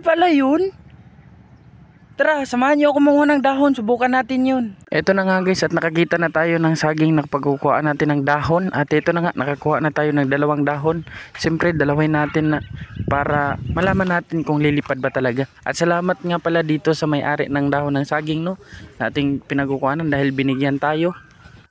pala yun. Tara, samahan niyo ako kumuha ng dahon. Subukan natin yun. Ito na nga guys, at nakakita na tayo ng saging na pagkukuhaan natin ng dahon. At ito na nga, nakakuha na tayo ng 2 dahon. Siyempre, dalawin natin na para malaman natin kung lilipad ba talaga. At salamat nga pala dito sa may-ari ng dahon ng saging, no, na ating pinagkukuhanan dahil binigyan tayo.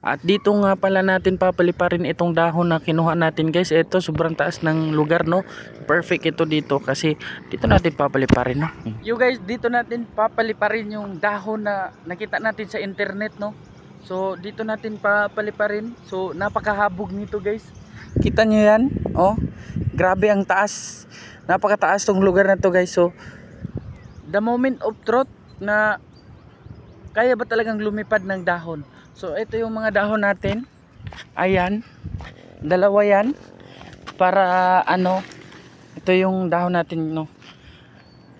At dito nga pala natin papaliparin itong dahon na kinuha natin guys. Ito sobrang taas ng lugar, no. Perfect ito dito kasi dito natin papaliparin, no. You guys, dito natin papaliparin yung dahon na nakita natin sa internet, no. So dito natin papaliparin. So napakahabog nito guys. Kita nyo yan? Oh, grabe ang taas. Napakataas tong lugar na to guys. So the moment of truth na kaya ba talagang lumipad ng dahon. So ito yung mga dahon natin. Ayan, 2 yan. Para ano, ito yung dahon natin, no.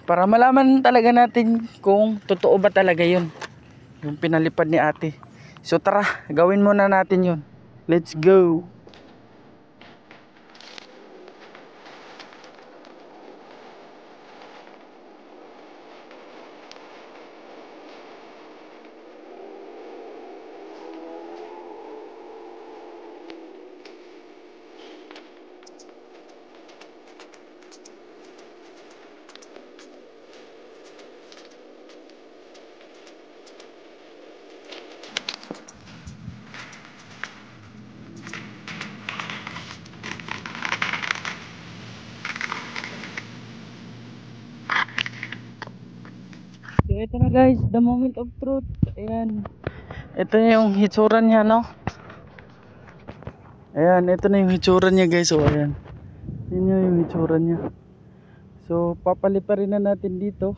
Para malaman talaga natin kung totoo ba talaga yun, yung pinalipad ni ate. So tara, gawin muna natin yun. Let's go. So ito na guys, the moment of truth. Ayan, ito na yung hitsura niya, no. Ayan, ito na yung hitsura niya guys. So ayan, yun yung hitsura niya. So papaliparin na natin dito.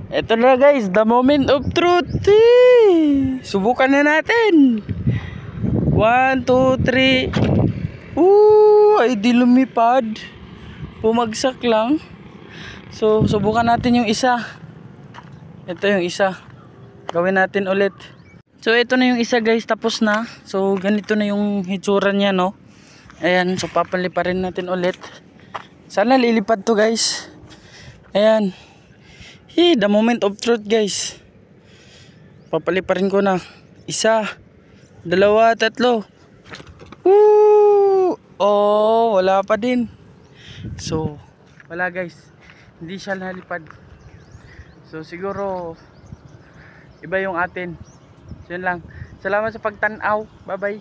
Ito na guys, the moment of truth. Subukan na natin. 1, 2, 3. Ay di lumipad, pumagsak lang. So subukan natin yung isa. Ito yung isa. Gawin natin ulit. So ito na yung isa guys, tapos na. So ganito na yung hitsura niya, no. Ayan, so papaliparin natin ulit. Sana lilipad to guys. Ayan. The moment of truth guys. Papaliparin ko na. 1, 2, 3. Oh, wala pa din. So wala guys, hindi siya nalipad. So siguro iba yung atin. So yun lang. Salamat sa pagtanaw. Bye bye.